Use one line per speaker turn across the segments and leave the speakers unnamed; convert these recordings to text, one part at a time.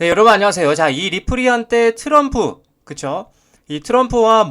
네, 여러분 안녕하세요. 자, 이 리플이 한때 트럼프, 그쵸? 이 트럼프와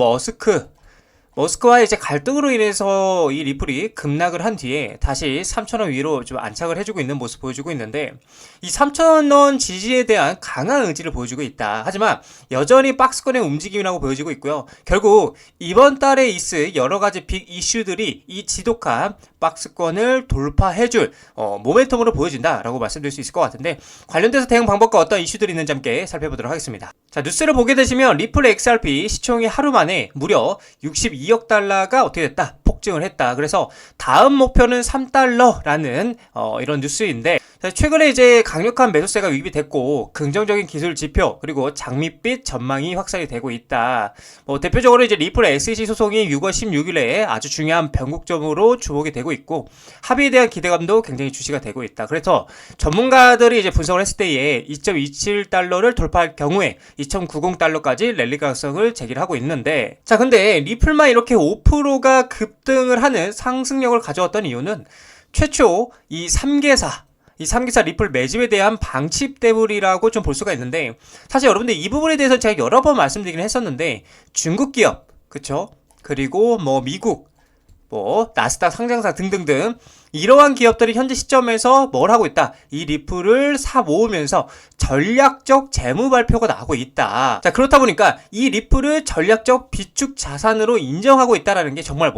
머스크와의 이제 갈등으로 인해서 이 리플이 급락을 한 뒤에 다시 3,000원 위로 좀 안착을 해주고 있는 모습 보여주고 있는데, 이 3,000원 지지에 대한 강한 의지를 보여주고 있다. 하지만 여전히 박스권의 움직임이라고 보여지고 있고요. 결국 이번 달에 있을 여러 가지 빅 이슈들이 이 지독한 박스권을 돌파해줄 모멘텀으로 보여진다라고 말씀드릴 수 있을 것 같은데, 관련돼서 대응 방법과 어떤 이슈들이 있는지 함께 살펴보도록 하겠습니다. 자, 뉴스를 보게 되시면 리플 XRP 시총이 하루 만에 무려 62억 달러가 어떻게 됐다? 폭증을 했다. 그래서 다음 목표는 3달러라는 이런 뉴스인데, 최근에 이제 강력한 매수세가 유입이 됐고 긍정적인 기술 지표 그리고 장밋빛 전망이 확산이 되고 있다. 대표적으로 이제 리플 SEC 소송이 6월 16일에 아주 중요한 변곡점으로 주목이 되고 있고, 합의에 대한 기대감도 굉장히 주시가 되고 있다. 그래서 전문가들이 이제 분석을 했을 때에 2.27달러를 돌파할 경우에 2.90달러까지 랠리 가능성을 제기를 하고 있는데, 자, 근데 리플만 이렇게 5%가 급등을 하는 상승력을 가져왔던 이유는 최초 이 3개사 리플 매집에 대한 방침 때문이라고 좀 볼 수가 있는데, 사실 여러분들 이 부분에 대해서 제가 여러 번 말씀드리긴 했었는데, 중국 기업, 그쵸? 그리고 미국, 나스닥 상장사 등등등 이러한 기업들이 현재 시점에서 뭘 하고 있다? 이 리플을 사 모으면서 전략적 재무 발표가 나오고 있다. 자, 그렇다 보니까 이 리플을 전략적 비축 자산으로 인정하고 있다라는 게 정말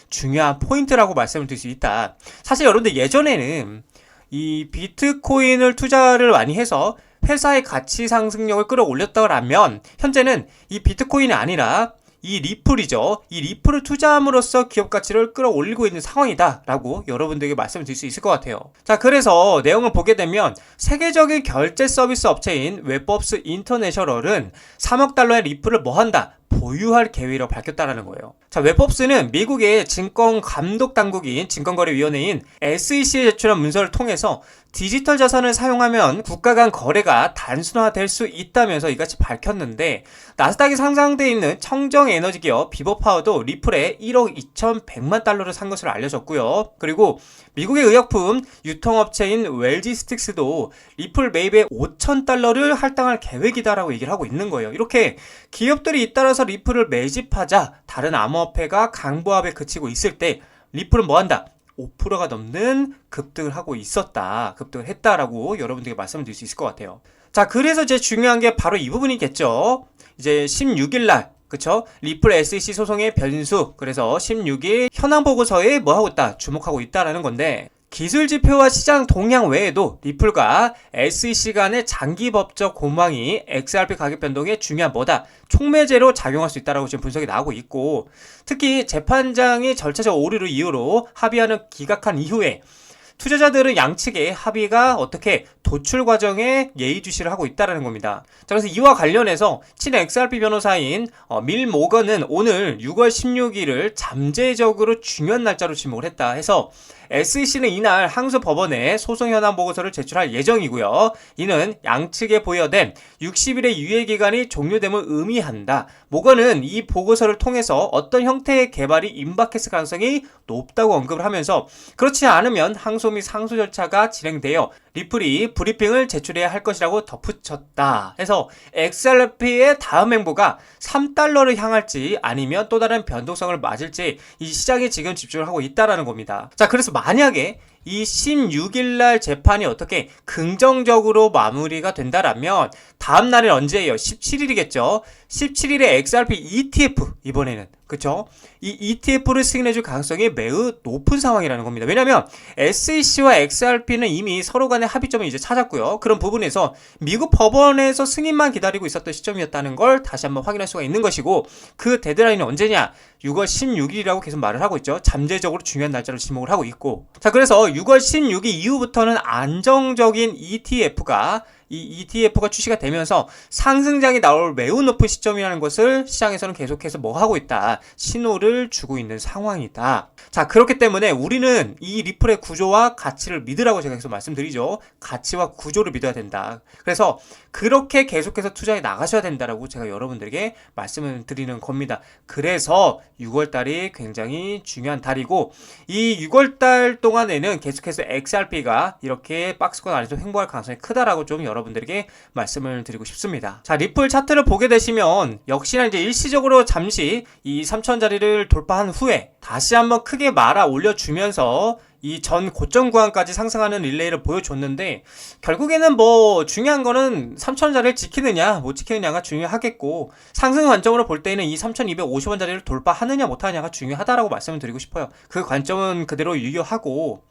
중요한 포인트라고 말씀을 드릴 수 있다. 사실 여러분들 예전에는 이 비트코인을 투자를 많이 해서 회사의 가치 상승력을 끌어올렸다면, 현재는 이 비트코인이 아니라 이 리플이죠. 이 리플을 투자함으로써 기업 가치를 끌어올리고 있는 상황이다라고 여러분들에게 말씀을 드릴 수 있을 것 같아요. 자, 그래서 내용을 보게 되면 세계적인 결제 서비스 업체인 웹법스 인터내셔널은 3억 달러의 리플을 뭐한다? 보유할 계획이라고 밝혔다라는 거예요. 자, 웹법스는 미국의 증권 감독 당국인 증권거래위원회인 SEC에 제출한 문서를 통해서 디지털 자산을 사용하면 국가 간 거래가 단순화될 수 있다면서 이같이 밝혔는데, 나스닥에 상장되어 있는 청정 에너지 기업 비버파워도 리플에 1억 2,100만 달러를 산 것으로 알려졌고요. 그리고 미국의 의약품 유통업체인 웰지스틱스도 리플 매입에 5천 달러를 할당할 계획이다라고 얘기를 하고 있는 거예요. 이렇게 기업들이 잇따라서 리플을 매집하자 다른 암호화폐가 강보합에 그치고 있을 때 리플은 뭐한다? 5%가 넘는 급등을 하고 있었다. 급등을 했다라고 여러분들에게 말씀드릴 수 있을 것 같아요. 자, 그래서 이제 중요한 게 바로 이 부분이겠죠. 이제 16일날, 그쵸? 리플 SEC 소송의 변수. 그래서 16일 현황 보고서에 뭐 하고 있다? 주목하고 있다라는 건데, 기술 지표와 시장 동향 외에도 리플과 SEC 간의 장기 법적 공방이 XRP 가격 변동에 중요한 촉매제로 작용할 수 있다라고 지금 분석이 나오고 있고, 특히 재판장이 절차적 오류를 이유로 합의하는 기각한 이후에 투자자들은 양측의 합의가 어떻게 도출 과정에 예의주시를 하고 있다는 겁니다. 자, 그래서 이와 관련해서 친 XRP 변호사인 밀 모건은 오늘 6월 16일을 잠재적으로 중요한 날짜로 지목을 했다 해서, SEC는 이날 항소 법원에 소송 현황 보고서를 제출할 예정이고요. 이는 양측에 보여된 60일의 유예 기간이 종료됨을 의미한다. 모건은 이 보고서를 통해서 어떤 형태의 개발이 임박했을 가능성이 높다고 언급을 하면서, 그렇지 않으면 항소 및 상소 절차가 진행되어 리플이 브리핑을 제출해야 할 것이라고 덧붙였다. 해서 XRP의 다음 행보가 3달러를 향할지 아니면 또 다른 변동성을 맞을지 이 시장에 지금 집중을 하고 있다는 겁니다. 자, 그래서 만약에 이 16일날 재판이 어떻게 긍정적으로 마무리가 된다라면 다음 날은 언제예요? 17일이겠죠. 17일에 XRP ETF, 이번에는, 그쵸? 이 ETF를 승인해줄 가능성이 매우 높은 상황이라는 겁니다. 왜냐면 SEC와 XRP는 이미 서로 간의 합의점을 이제 찾았고요. 그런 부분에서 미국 법원에서 승인만 기다리고 있었던 시점이었다는 걸 다시 한번 확인할 수가 있는 것이고, 그 데드라인은 언제냐? 6월 16일이라고 계속 말을 하고 있죠. 잠재적으로 중요한 날짜로 지목을 하고 있고. 자, 그래서 6월 16일 이후부터는 안정적인 이 ETF가 출시가 되면서 상승장이 나올 매우 높은 시점이라는 것을 시장에서는 계속해서 하고 있다? 신호를 주고 있는 상황이다. 자, 그렇기 때문에 우리는 이 리플의 구조와 가치를 믿으라고 제가 계속 말씀드리죠. 가치와 구조를 믿어야 된다. 그래서 그렇게 계속해서 투자해 나가셔야 된다라고 제가 여러분들에게 말씀을 드리는 겁니다. 그래서 6월달이 굉장히 중요한 달이고, 이 6월달 동안에는 계속해서 XRP가 이렇게 박스권 안에서 횡보할 가능성이 크다라고 좀 여러분 여러분들에게 말씀을 드리고 싶습니다. 자, 리플 차트를 보게 되시면 역시나 이제 일시적으로 잠시 이 3000자리를 돌파한 후에 다시 한번 크게 말아 올려주면서 이 전 고점 구간까지 상승하는 릴레이를 보여줬는데, 결국에는 뭐 중요한 거는 3000자리를 지키느냐 못 지키느냐가 중요하겠고, 상승 관점으로 볼 때는 이 3250원자리를 돌파하느냐 못하느냐가 중요하다라고 말씀을 드리고 싶어요. 그 관점은 그대로 유효하고,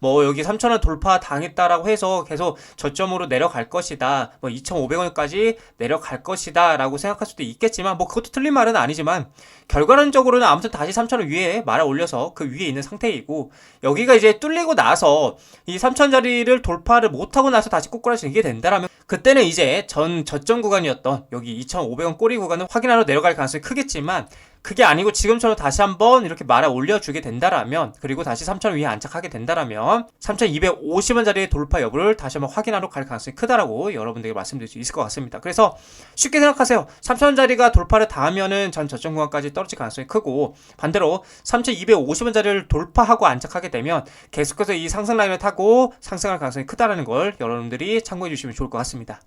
뭐 여기 3,000원 돌파 당했다라고 해서 계속 저점으로 내려갈 것이다, 뭐 2,500원까지 내려갈 것이다 라고 생각할 수도 있겠지만, 뭐 그것도 틀린 말은 아니지만 결과론적으로는 아무튼 다시 3,000원 위에 말아 올려서 그 위에 있는 상태이고, 여기가 이제 뚫리고 나서 이 3,000자리를 돌파를 못하고 나서 다시 꼬꾸라지게 된다라면 그때는 이제 전 저점 구간이었던 여기 2,500원 꼬리 구간은 확인하러 내려갈 가능성이 크겠지만, 그게 아니고 지금처럼 다시 한번 이렇게 말아 올려주게 된다라면, 그리고 다시 3,000원 위에 안착하게 된다라면 3,250원짜리의 돌파 여부를 다시 한번 확인하러 갈 가능성이 크다라고 여러분들에게 말씀드릴 수 있을 것 같습니다. 그래서 쉽게 생각하세요. 3,000원짜리가 돌파를 당하면은 전 저점 구간까지 떨어질 가능성이 크고, 반대로 3,250원짜리를 돌파하고 안착하게 되면 계속해서 이 상승 라인을 타고 상승할 가능성이 크다라는 걸 여러분들이 참고해 주시면 좋을 것 같습니다.